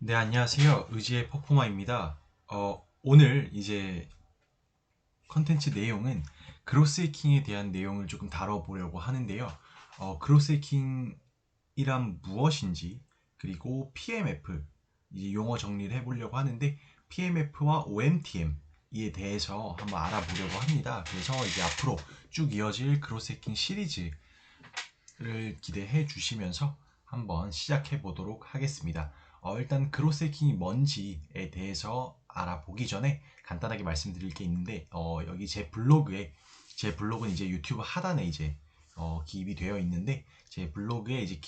네, 안녕하세요. 의지의 퍼포머입니다. 오늘 이제 컨텐츠 내용은 그로스 해킹에 대한 내용을 조금 다뤄보려고 하는데요. 그로스 해킹이란 무엇인지, 그리고 PMF, 이제 용어 정리를 해보려고 하는데, PMF와 OMTM에 대해서 한번 알아보려고 합니다. 그래서 이제 앞으로 쭉 이어질 그로스 해킹 시리즈를 기대해 주시면서 한번 시작해 보도록 하겠습니다. 일단 그로스 해킹이 뭔지에 대해서 알아보기 전에 간단하게 말씀드릴 게 있는데, 여기 제 블로그는 이제 유튜브 하단에 이제 기입이 되어 있는데, 제 블로그에 이제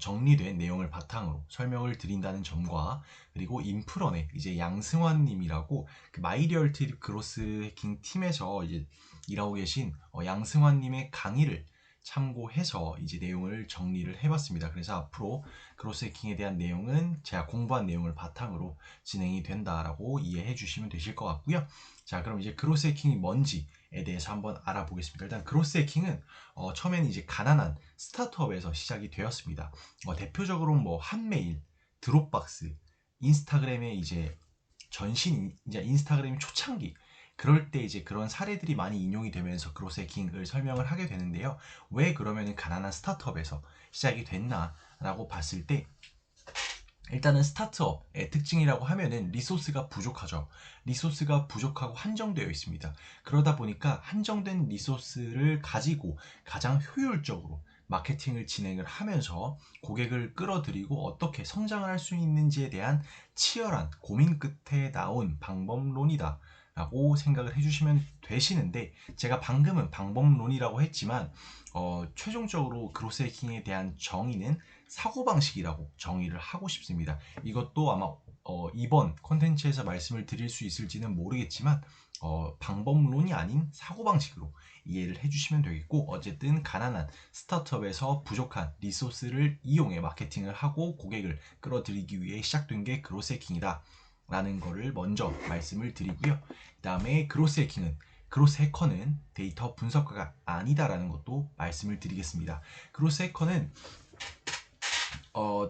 정리된 내용을 바탕으로 설명을 드린다는 점과, 그리고 인프런에 이제 양승환 님이라고 그 마이리얼티 그로스 해킹 팀에서 이제 일하고 계신 양승환 님의 강의를 참고해서 이제 내용을 정리를 해봤습니다. 그래서 앞으로 크로스 해킹에 대한 내용은 제가 공부한 내용을 바탕으로 진행이 된다라고 이해해 주시면 되실 것 같고요. 자, 그럼 이제 크로스 해킹이 뭔지에 대해서 한번 알아보겠습니다. 일단 크로스 해킹은 처음에는 이제 가난한 스타트업에서 시작이 되었습니다. 대표적으로 뭐 한메일, 드롭박스, 인스타그램의 이제 이제 인스타그램 초창기, 그럴 때 이제 그런 사례들이 많이 인용이 되면서 그로스 해킹을 설명을 하게 되는데요. 왜 그러면은 가난한 스타트업에서 시작이 됐나라고 봤을 때, 일단은 스타트업의 특징이라고 하면은 리소스가 부족하죠. 리소스가 부족하고 한정되어 있습니다. 그러다 보니까 한정된 리소스를 가지고 가장 효율적으로 마케팅을 진행을 하면서 고객을 끌어들이고 어떻게 성장을 할 수 있는지에 대한 치열한 고민 끝에 나온 방법론이다 라고 생각을 해주시면 되시는데, 제가 방금은 방법론이라고 했지만 최종적으로 그로스 해킹에 대한 정의는 사고방식이라고 정의를 하고 싶습니다. 이것도 아마 이번 콘텐츠에서 말씀을 드릴 수 있을지는 모르겠지만 방법론이 아닌 사고방식으로 이해를 해주시면 되겠고, 어쨌든 가난한 스타트업에서 부족한 리소스를 이용해 마케팅을 하고 고객을 끌어들이기 위해 시작된 게 그로스 해킹이다 라는 거를 먼저 말씀을 드리고요. 그 다음에 그로스 해커는 데이터 분석가가 아니다라는 것도 말씀을 드리겠습니다. 그로스 해커는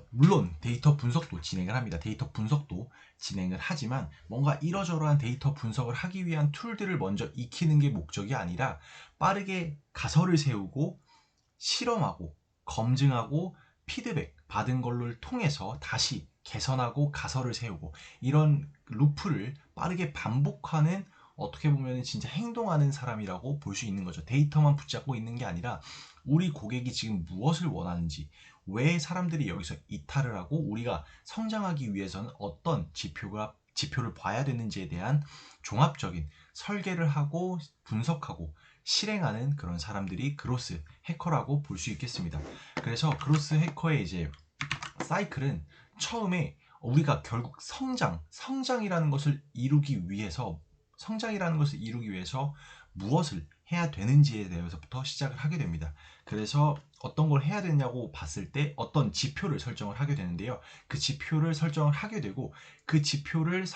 물론 데이터 분석도 진행을 합니다. 데이터 분석도 진행을 하지만 뭔가 이러저러한 데이터 분석을 하기 위한 툴들을 먼저 익히는 게 목적이 아니라, 빠르게 가설을 세우고 실험하고 검증하고 피드백 받은 걸로 통해서 다시 개선하고 가설을 세우고, 이런 루프를 빠르게 반복하는, 어떻게 보면 진짜 행동하는 사람이라고 볼 수 있는 거죠. 데이터만 붙잡고 있는 게 아니라 우리 고객이 지금 무엇을 원하는지, 왜 사람들이 여기서 이탈을 하고 우리가 성장하기 위해서는 어떤 지표를 봐야 되는지에 대한 종합적인 설계를 하고 분석하고 실행하는 그런 사람들이 그로스 해커라고 볼 수 있겠습니다. 그래서 그로스 해커의 이제 사이클은, 처음에 우리가 결국 성장이라는 것을 이루기 위해서 무엇을 해야 되는지에 대해서부터 시작을 하게 됩니다. 그래서 어떤 걸 해야 되냐고 봤을 때 어떤 지표를 설정을 하게 되는데요. 그 지표를 설정을 하게 되고, 이 지표를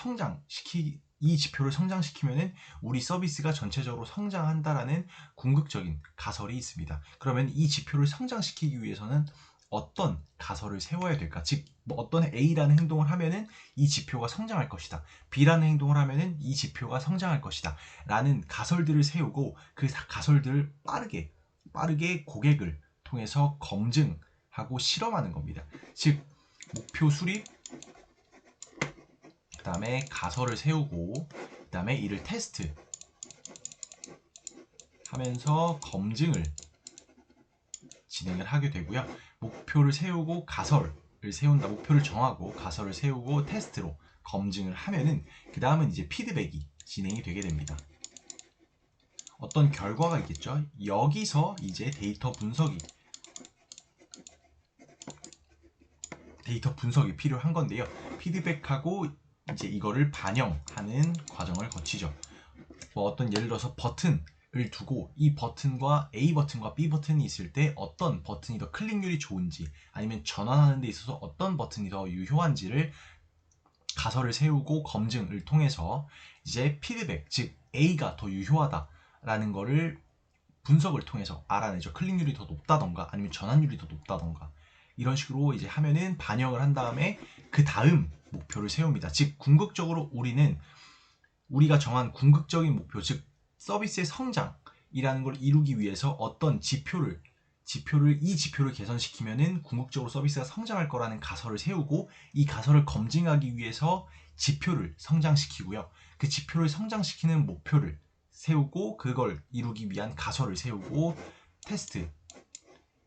성장시키면은 우리 서비스가 전체적으로 성장한다라는 궁극적인 가설이 있습니다. 그러면 이 지표를 성장시키기 위해서는 어떤 가설을 세워야 될까? 즉, 뭐 어떤 A라는 행동을 하면은 이 지표가 성장할 것이다. B라는 행동을 하면은 이 지표가 성장할 것이다. 라는 가설들을 세우고, 그 가설들을 빠르게 고객을 통해서 검증하고 실험하는 겁니다. 즉, 목표 수립, 그 다음에 가설을 세우고, 그 다음에 이를 테스트 하면서 검증을 진행을 하게 되고요. 목표를 정하고 가설을 세우고 테스트로 검증을 하면은, 그 다음은 이제 피드백이 진행이 되게 됩니다. 어떤 결과가 있겠죠. 여기서 이제 데이터 분석이 필요한 건데요. 피드백하고 이제 이거를 반영하는 과정을 거치죠. 뭐 어떤 예를 들어서 버튼을 두고, 이 버튼과 A 버튼과 B 버튼이 있을 때 어떤 버튼이 더 클릭률이 좋은지, 아니면 전환하는 데 있어서 어떤 버튼이 더 유효한지를 가설을 세우고 검증을 통해서 이제 피드백, 즉 A가 더 유효하다라는 거를 분석을 통해서 알아내죠. 클릭률이 더 높다던가 아니면 전환율이 더 높다던가, 이런 식으로 이제 하면은 반영을 한 다음에, 그 다음 목표를 세웁니다. 즉 궁극적으로 우리가 정한 궁극적인 목표, 즉 서비스의 성장이라는 걸 이루기 위해서 어떤 이 지표를 개선시키면은 궁극적으로 서비스가 성장할 거라는 가설을 세우고, 이 가설을 검증하기 위해서 지표를 성장시키고요. 그 지표를 성장시키는 목표를 세우고, 그걸 이루기 위한 가설을 세우고, 테스트,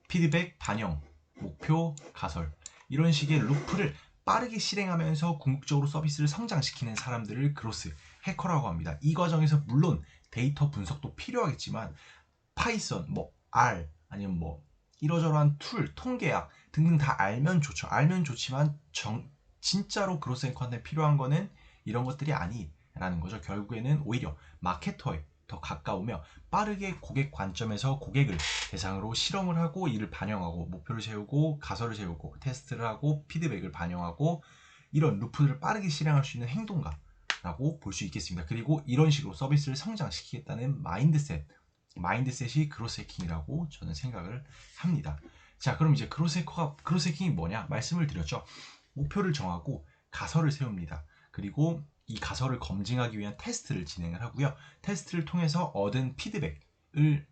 피드백, 반영, 목표, 가설, 이런 식의 루프를 빠르게 실행하면서 궁극적으로 서비스를 성장시키는 사람들을 그로스 해커라고 합니다. 이 과정에서 물론 데이터 분석도 필요하겠지만 파이썬, R, 아니면 이러저러한 툴, 통계학 등등 다 알면 좋죠. 알면 좋지만 진짜로 그로스 해커한테 필요한 거는 이런 것들이 아니라는 거죠. 결국에는 오히려 마케터에 더 가까우며 빠르게 고객 관점에서 고객을 대상으로 실험을 하고 이를 반영하고 목표를 세우고 가설을 세우고 테스트를 하고 피드백을 반영하고 이런 루프들을 빠르게 실행할 수 있는 행동가라고 볼 수 있겠습니다. 그리고 이런 식으로 서비스를 성장시키겠다는 마인드셋이 그로스 해킹이라고 저는 생각을 합니다. 자, 그럼 이제 그로스 해킹이 뭐냐 말씀을 드렸죠. 목표를 정하고 가설을 세웁니다. 그리고 이 가설을 검증하기 위한 테스트를 진행을 하고요. 테스트를 통해서 얻은 피드백을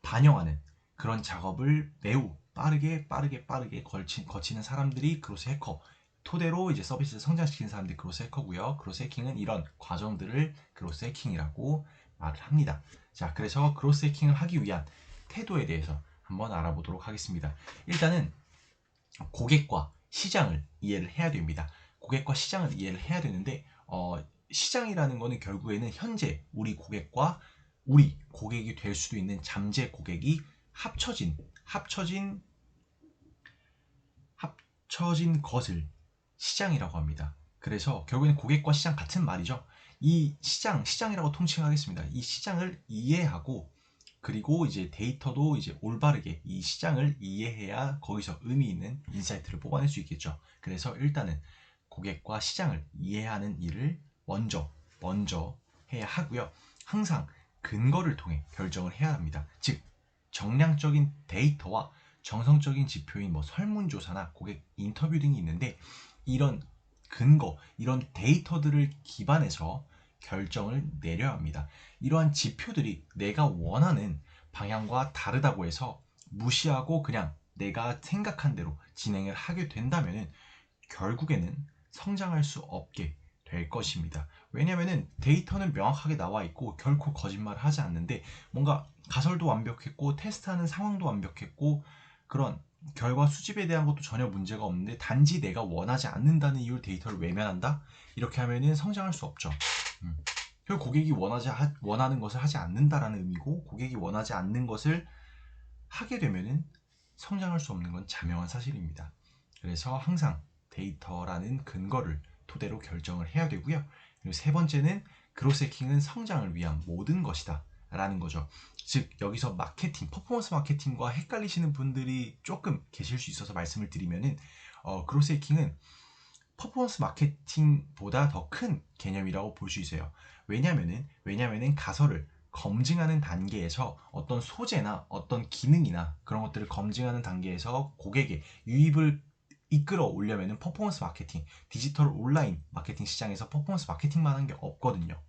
반영하는 그런 작업을 매우 빠르게 거치는 사람들이 그로스 해커, 토대로 이제 서비스를 성장시키는 사람들이 그로스 해커고요. 그로스 해킹은 이런 과정들을 그로스 해킹이라고 말을 합니다. 자, 그래서 그로스 해킹을 하기 위한 태도에 대해서 한번 알아보도록 하겠습니다. 일단은 고객과 시장을 이해를 해야 됩니다. 고객과 시장을 이해를 해야 되는데 시장이라는 거는 결국에는 현재 우리 고객과 우리 고객이 될 수도 있는 잠재 고객이 합쳐진 것을 시장이라고 합니다. 그래서 결국에는 고객과 시장 같은 말이죠. 이 시장이라고 통칭하겠습니다. 이 시장을 이해하고, 그리고 이제 데이터도 이제 올바르게 이 시장을 이해해야 거기서 의미 있는 인사이트를 뽑아낼 수 있겠죠. 그래서 일단은 고객과 시장을 이해하는 일을 먼저 해야 하고요. 항상 근거를 통해 결정을 해야 합니다. 즉 정량적인 데이터와 정성적인 지표인 설문조사나 고객 인터뷰 등이 있는데, 이런 근거, 이런 데이터들을 기반해서 결정을 내려야 합니다. 이러한 지표들이 내가 원하는 방향과 다르다고 해서 무시하고 그냥 내가 생각한 대로 진행을 하게 된다면 결국에는 성장할 수 없게 될 것입니다. 왜냐하면 데이터는 명확하게 나와 있고 결코 거짓말을 하지 않는데, 뭔가 가설도 완벽했고 테스트하는 상황도 완벽했고 그런 결과 수집에 대한 것도 전혀 문제가 없는데 단지 내가 원하지 않는다는 이유로 데이터를 외면한다? 이렇게 하면은 성장할 수 없죠. 결국 고객이 원하는 것을 하지 않는다라는 의미고, 고객이 원하지 않는 것을 하게 되면은 성장할 수 없는 건 자명한 사실입니다. 그래서 항상 데이터라는 근거를 토대로 결정을 해야 되고요. 그리고 세 번째는 그로스 해킹은 성장을 위한 모든 것이다 라는 거죠. 즉 여기서 퍼포먼스 마케팅과 헷갈리시는 분들이 조금 계실 수 있어서 말씀을 드리면은 그로스 해킹은 퍼포먼스 마케팅보다 더 큰 개념이라고 볼 수 있어요. 왜냐면은 가설을 검증하는 단계에서 어떤 소재나 어떤 기능이나 그런 것들을 검증하는 단계에서 고객의 유입을 이끌어 오려면은 퍼포먼스 마케팅, 디지털 온라인 마케팅 시장에서 퍼포먼스 마케팅만 한 게 없거든요.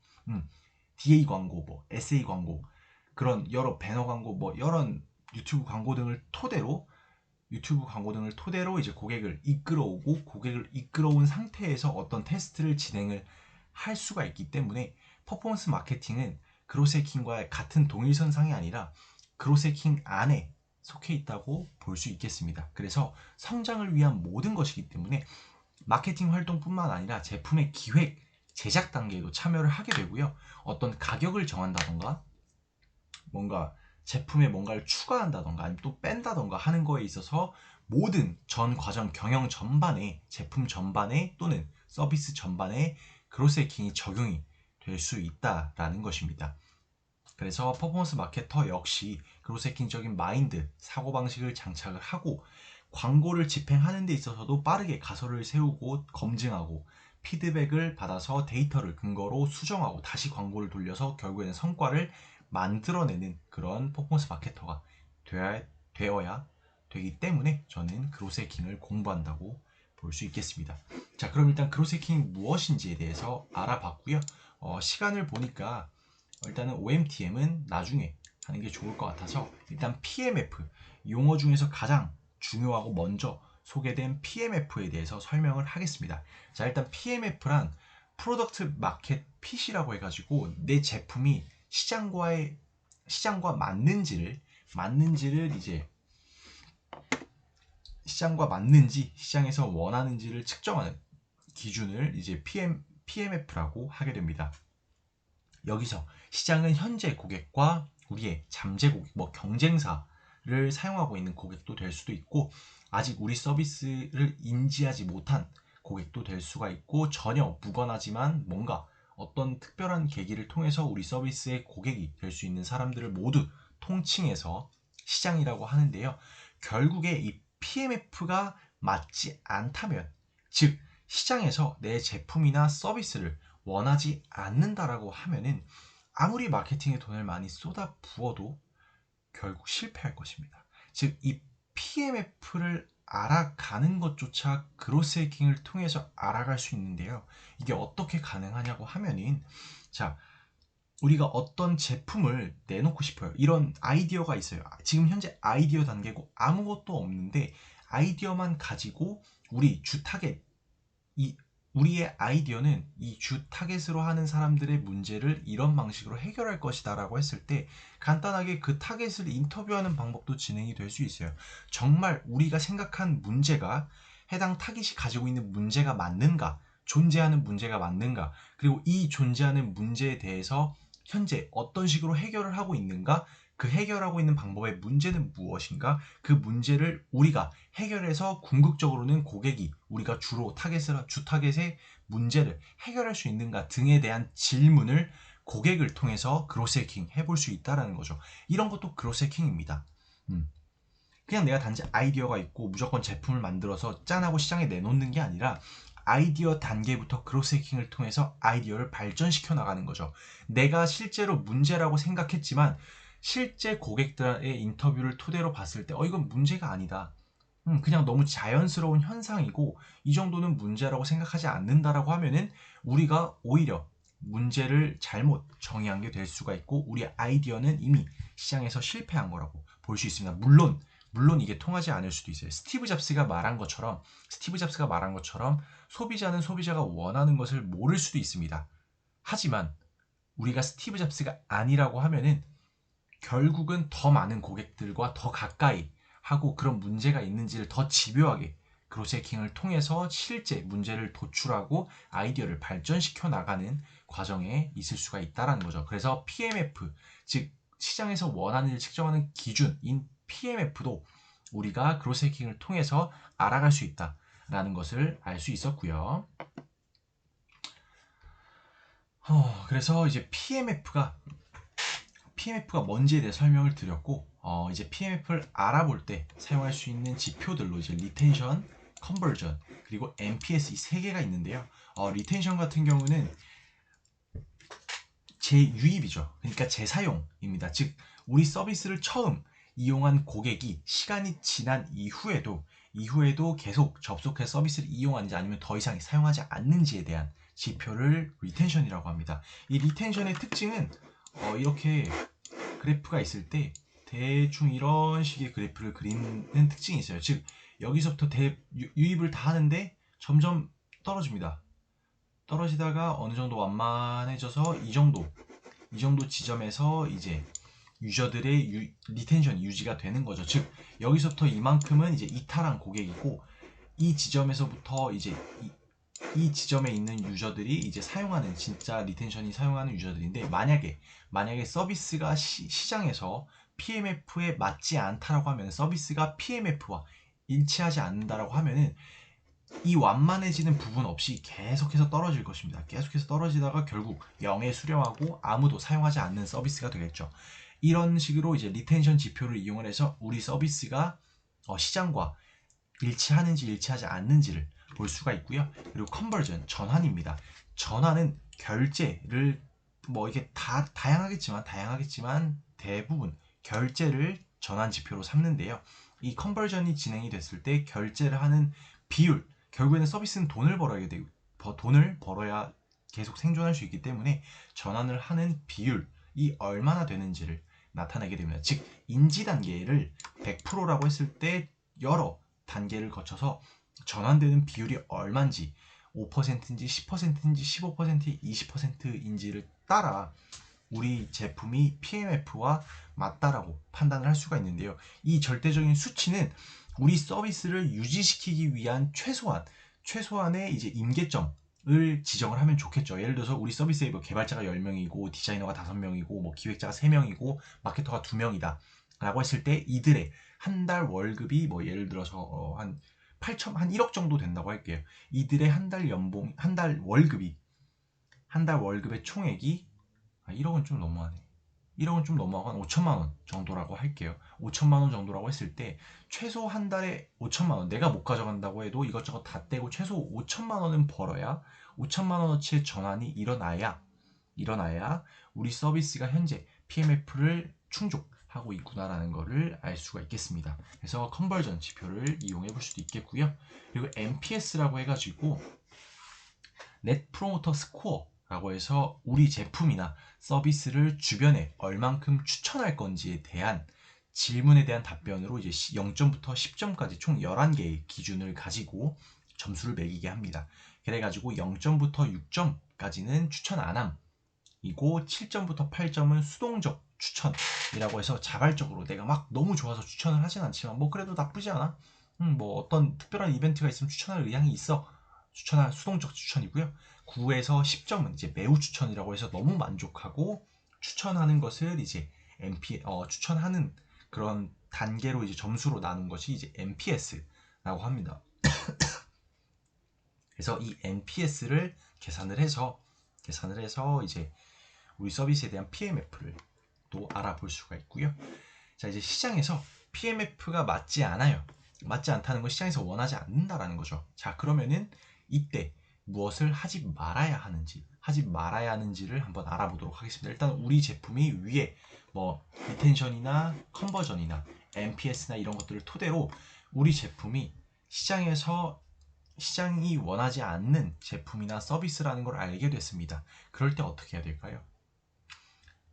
DA 광고, SA 광고, 그런 여러 배너 광고, 여러 유튜브 광고 등을 토대로 이제 고객을 이끌어오고, 고객을 이끌어온 상태에서 어떤 테스트를 진행을 할 수가 있기 때문에 퍼포먼스 마케팅은 그로스 해킹과 같은 동일선상이 아니라 그로스 해킹 안에 속해 있다고 볼 수 있겠습니다. 그래서 성장을 위한 모든 것이기 때문에 마케팅 활동뿐만 아니라 제품의 기획, 제작 단계에도 참여를 하게 되고요. 어떤 가격을 정한다던가 뭔가 제품에 뭔가를 추가한다던가 아니면 또 뺀다던가 하는 거에 있어서 모든 전 과정 경영 전반에, 제품 전반에 또는 서비스 전반에 그로스 해킹이 적용이 될 수 있다라는 것입니다. 그래서 퍼포먼스 마케터 역시 그로스 해킹적인 마인드, 사고방식을 장착을 하고 광고를 집행하는 데 있어서도 빠르게 가설을 세우고 검증하고 피드백을 받아서 데이터를 근거로 수정하고 다시 광고를 돌려서 결국에는 성과를 만들어내는 그런 퍼포먼스 마케터가 되어야 되기 때문에 저는 그로스 해킹을 공부한다고 볼 수 있겠습니다. 자, 그럼 일단 그로스 해킹이 무엇인지에 대해서 알아봤고요. 시간을 보니까 일단은 OMTM은 나중에 하는 게 좋을 것 같아서 일단 PMF, 용어 중에서 가장 중요하고 먼저 소개된 PMF에 대해서 설명을 하겠습니다. 자, 일단 PMF란 프로덕트 마켓 핏이라고 해가지고 내 제품이 시장과 맞는지를 이제 시장과 맞는지, 시장에서 원하는지를 측정하는 기준을 이제 PMF라고 하게 됩니다. 여기서 시장은 현재 고객과 우리의 잠재 고객, 경쟁사를 사용하고 있는 고객도 될 수도 있고, 아직 우리 서비스를 인지하지 못한 고객도 될 수가 있고, 전혀 무관하지만 뭔가 어떤 특별한 계기를 통해서 우리 서비스의 고객이 될 수 있는 사람들을 모두 통칭해서 시장이라고 하는데요. 결국에 이 PMF가 맞지 않다면, 즉 시장에서 내 제품이나 서비스를 원하지 않는다라고 하면은 아무리 마케팅에 돈을 많이 쏟아 부어도 결국 실패할 것입니다. 즉, 이 PMF를 알아가는 것조차 그로스 해킹을 통해서 알아갈 수 있는데요. 이게 어떻게 가능하냐고 하면은, 자, 우리가 어떤 제품을 내놓고 싶어요. 이런 아이디어가 있어요. 지금 현재 아이디어 단계고 아무것도 없는데 아이디어만 가지고 우리 주 타겟, 이 우리의 아이디어는 이 주 타겟으로 하는 사람들의 문제를 이런 방식으로 해결할 것이다 라고 했을 때 간단하게 그 타겟을 인터뷰하는 방법도 진행이 될 수 있어요. 정말 우리가 생각한 문제가 해당 타겟이 가지고 있는 문제가 맞는가, 존재하는 문제가 맞는가, 그리고 이 존재하는 문제에 대해서 현재 어떤 식으로 해결을 하고 있는가, 그 해결하고 있는 방법의 문제는 무엇인가, 그 문제를 우리가 해결해서 궁극적으로는 고객이 우리가 주로 주 타겟의 문제를 해결할 수 있는가 등에 대한 질문을 고객을 통해서 그로스 해킹 해볼 수 있다는 거죠. 이런 것도 그로스 해킹입니다. 그냥 내가 단지 아이디어가 있고 무조건 제품을 만들어서 짠하고 시장에 내놓는 게 아니라 아이디어 단계부터 그로스 해킹을 통해서 아이디어를 발전시켜 나가는 거죠. 내가 실제로 문제라고 생각했지만 실제 고객들의 인터뷰를 토대로 봤을 때 이건 문제가 아니다. 그냥 너무 자연스러운 현상이고 이 정도는 문제라고 생각하지 않는다라고 하면은 우리가 오히려 문제를 잘못 정의한 게 될 수가 있고 우리 아이디어는 이미 시장에서 실패한 거라고 볼 수 있습니다. 물론 이게 통하지 않을 수도 있어요. 스티브 잡스가 말한 것처럼 소비자는 소비자가 원하는 것을 모를 수도 있습니다. 하지만 우리가 스티브 잡스가 아니라고 하면은 결국은 더 많은 고객들과 더 가까이 하고 그런 문제가 있는지를 더 집요하게 그로스 해킹을 통해서 실제 문제를 도출하고 아이디어를 발전시켜 나가는 과정에 있을 수가 있다는 거죠. 그래서 PMF, 즉 시장에서 원하는 일 측정하는 기준인 PMF도 우리가 그로스 해킹을 통해서 알아갈 수 있다라는 것을 알 수 있었고요. 그래서 이제 PMF가 뭔지에 대해 설명을 드렸고 이제 PMF를 알아볼 때 사용할 수 있는 지표들로 이제 리텐션, 컨버전, 그리고 NPS 이 세 개가 있는데요. 리텐션 같은 경우는 재유입이죠. 그러니까 재사용입니다. 즉 우리 서비스를 처음 이용한 고객이 시간이 지난 이후에도 계속 접속해서 서비스를 이용하는지 아니면 더 이상 사용하지 않는지에 대한 지표를 리텐션이라고 합니다. 이 리텐션의 특징은 이렇게 그래프가 있을 때 대충 이런 식의 그래프를 그리는 특징이 있어요. 즉 여기서부터 유입을 다 하는데 점점 떨어집니다. 떨어지다가 어느 정도 완만해져서 이 정도 지점에서 이제 유저들의 리텐션이 유지가 되는 거죠. 즉 여기서부터 이만큼은 이제 이탈한 고객이고 이 지점에서부터 이제 이 지점에 있는 유저들이 이제 사용하는 진짜 리텐션이 사용하는 유저들인데 만약에 서비스가 시장에서 PMF에 맞지 않다라고 하면 서비스가 PMF와 일치하지 않는다라고 하면은 이 완만해지는 부분 없이 계속해서 떨어질 것입니다. 계속해서 떨어지다가 결국 0에 수렴하고 아무도 사용하지 않는 서비스가 되겠죠. 이런 식으로 이제 리텐션 지표를 이용을 해서 우리 서비스가 시장과 일치하는지 일치하지 않는지를 볼 수가 있고요. 그리고 컨버전, 전환입니다. 전환은 결제를 이게 다 다양하겠지만 대부분 결제를 전환 지표로 삼는데요. 이 컨버전이 진행이 됐을 때 결제를 하는 비율, 결국에는 서비스는 돈을 벌어야 계속 생존할 수 있기 때문에 전환을 하는 비율이 얼마나 되는지를 나타내게 됩니다. 즉 인지 단계를 100%라고 했을 때 여러 단계를 거쳐서 전환되는 비율이 얼마인지 5%인지 10%인지 15%, 20%인지를 따라 우리 제품이 PMF와 맞다라고 판단을 할 수가 있는데요. 이 절대적인 수치는 우리 서비스를 유지시키기 위한 최소한의 이제 임계점을 지정을 하면 좋겠죠. 예를 들어서 우리 서비스에 뭐 개발자가 10명이고 디자이너가 5명이고 뭐 기획자가 3명이고 마케터가 2명이다 라고 했을 때 이들의 한 달 월급이 뭐 예를 들어서 한 8천 한 1억 정도 된다고 할게요. 이들의 한 달 월급의 총액이 1억은 좀 너무하네. 1억은 좀 넘어가고 한 5천만 원 정도라고 할게요. 5천만 원 정도라고 했을 때 최소 한 달에 5천만 원 내가 못 가져간다고 해도 이것저것 다 떼고 최소 5천만 원은 벌어야 5천만 원어치의 전환이 일어나야 우리 서비스가 현재 PMF를 충족하고 있구나라는 것을 알 수가 있겠습니다. 그래서 컨버전 지표를 이용해 볼 수도 있겠고요. 그리고 NPS라고 해가지고 Net Promoter Score라고 해서 우리 제품이나 서비스를 주변에 얼만큼 추천할 건지에 대한 질문에 대한 답변으로 이제 0점부터 10점까지 총 11개의 기준을 가지고 점수를 매기게 합니다. 그래가지고 0점부터 6점까지는 추천 안함이고 7점부터 8점은 수동적 추천이라고 해서 자발적으로 내가 막 너무 좋아서 추천을 하진 않지만 뭐 그래도 나쁘지 않아. 뭐 어떤 특별한 이벤트가 있으면 추천할 의향이 있어. 추천할 수동적 추천이고요. 9에서 10점은 이제 매우 추천이라고 해서 너무 만족하고 추천하는 것을 이제 추천하는 그런 단계로 이제 점수로 나눈 것이 이제 NPS라고 합니다. 그래서 이 NPS를 계산을 해서 이제 우리 서비스에 대한 PMF를 또 알아볼 수가 있고요. 자, 이제 시장에서 PMF가 맞지 않아요. 맞지 않다는 건 시장에서 원하지 않는다라는 거죠. 자, 그러면은 이때 무엇을 하지 말아야 하는지를 한번 알아보도록 하겠습니다. 일단 우리 제품이 위에 뭐 리텐션이나 컨버전이나 NPS나 이런 것들을 토대로 우리 제품이 시장이 원하지 않는 제품이나 서비스라는 걸 알게 됐습니다. 그럴 때 어떻게 해야 될까요?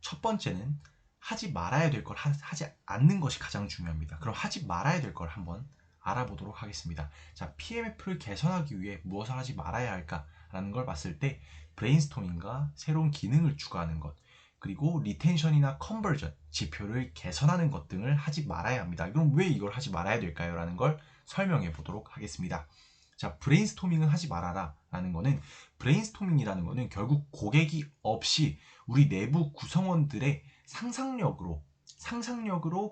첫 번째는 하지 말아야 될 걸 하지 않는 것이 가장 중요합니다. 그럼 하지 말아야 될 걸 한번 알아보도록 하겠습니다. 자, PMF를 개선하기 위해 무엇을 하지 말아야 할까라는 걸 봤을 때 브레인스토밍과 새로운 기능을 추가하는 것, 그리고 리텐션이나 컨버전 지표를 개선하는 것 등을 하지 말아야 합니다. 그럼 왜 이걸 하지 말아야 될까요? 라는 걸 설명해 보도록 하겠습니다. 자, 브레인스토밍은 하지 말아라 라는 거는 브레인스토밍이라는 거는 결국 고객이 없이 우리 내부 구성원들의 상상력으로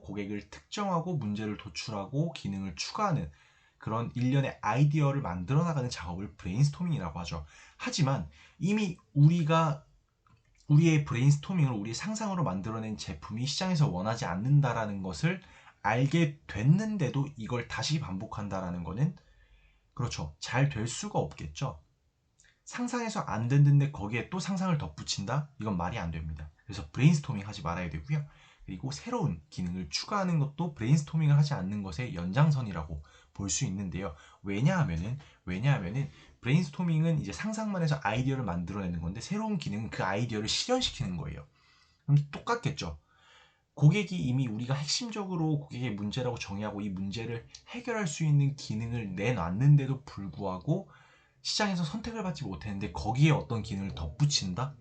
고객을 특정하고 문제를 도출하고 기능을 추가하는 그런 일련의 아이디어를 만들어 나가는 작업을 브레인스토밍이라고 하죠. 하지만 이미 우리의 브레인스토밍을 우리의 상상으로 만들어낸 제품이 시장에서 원하지 않는다라는 것을 알게 됐는데도 이걸 다시 반복한다라는 거는 그렇죠. 잘 될 수가 없겠죠. 상상해서 안 됐는데 거기에 또 상상을 덧붙인다? 이건 말이 안 됩니다. 그래서 브레인스토밍 하지 말아야 되고요. 그리고 새로운 기능을 추가하는 것도 브레인스토밍을 하지 않는 것의 연장선이라고 볼 수 있는데요. 왜냐하면은 브레인스토밍은 이제 상상만 해서 아이디어를 만들어내는 건데 새로운 기능은 그 아이디어를 실현시키는 거예요. 그럼 똑같겠죠. 고객이 이미 우리가 핵심적으로 고객의 문제라고 정의하고 이 문제를 해결할 수 있는 기능을 내놨는데도 불구하고 시장에서 선택을 받지 못했는데 거기에 어떤 기능을 덧붙인다?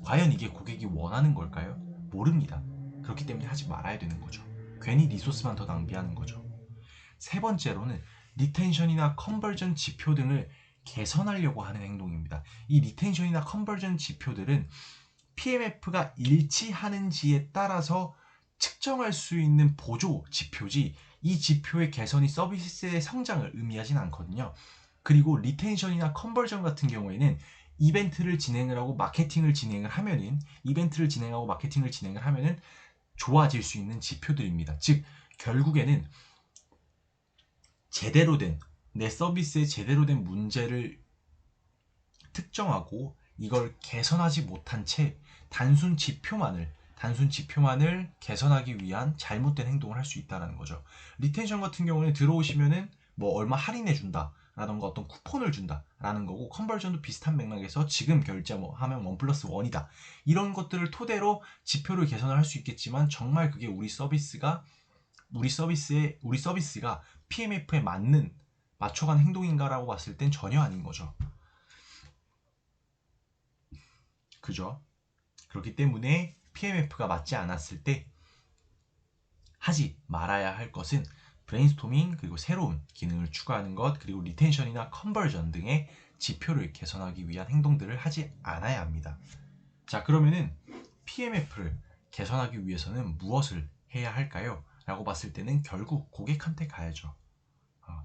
과연 이게 고객이 원하는 걸까요? 모릅니다. 그렇기 때문에 하지 말아야 되는 거죠. 괜히 리소스만 더 낭비하는 거죠. 세 번째로는 리텐션이나 컨버전 지표 등을 개선하려고 하는 행동입니다. 이 리텐션이나 컨버전 지표들은 PMF가 일치하는지에 따라서 측정할 수 있는 보조 지표지 이 지표의 개선이 서비스의 성장을 의미하진 않거든요. 그리고 리텐션이나 컨버전 같은 경우에는 이벤트를 진행을 하고 마케팅을 진행을 하면은 좋아질 수 있는 지표들입니다. 즉 결국에는 제대로 된 내 서비스에 제대로 된 문제를 특정하고 이걸 개선하지 못한 채 단순 지표만을 개선하기 위한 잘못된 행동을 할 수 있다는 거죠. 리텐션 같은 경우는 들어오시면은 뭐 얼마 할인해 준다 라던가 어떤 쿠폰을 준다라는 거고, 컨버전도 비슷한 맥락에서 지금 결제하면 1+1이다. 이런 것들을 토대로 지표를 개선을 할 수 있겠지만, 정말 그게 우리 서비스가 PMF에 맞춰간 행동인가라고 봤을 땐 전혀 아닌 거죠. 그죠? 그렇기 때문에 PMF가 맞지 않았을 때 하지 말아야 할 것은 브레인스토밍, 그리고 새로운 기능을 추가하는 것, 그리고 리텐션이나 컨버전 등의 지표를 개선하기 위한 행동들을 하지 않아야 합니다. 자, 그러면은 PMF를 개선하기 위해서는 무엇을 해야 할까요? 라고 봤을 때는 결국 고객한테 가야죠.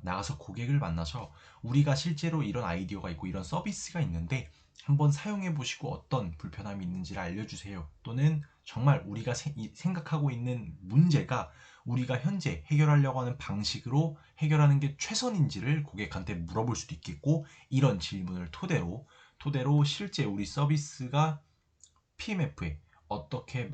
나가서 고객을 만나서 우리가 실제로 이런 아이디어가 있고 이런 서비스가 있는데 한번 사용해 보시고 어떤 불편함이 있는지를 알려주세요. 또는 정말 우리가 생각하고 있는 문제가 우리가 현재 해결하려고 하는 방식으로 해결하는 게 최선인지를 고객한테 물어볼 수도 있겠고, 이런 질문을 토대로 실제 우리 서비스가 PMF에 어떻게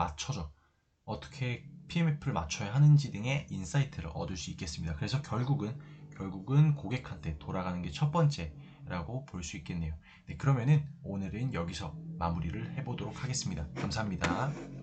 PMF를 맞춰야 하는지 등의 인사이트를 얻을 수 있겠습니다. 그래서 결국은 고객한테 돌아가는 게 첫 번째라고 볼 수 있겠네요. 네, 그러면은 오늘은 여기서 마무리를 해보도록 하겠습니다. 감사합니다.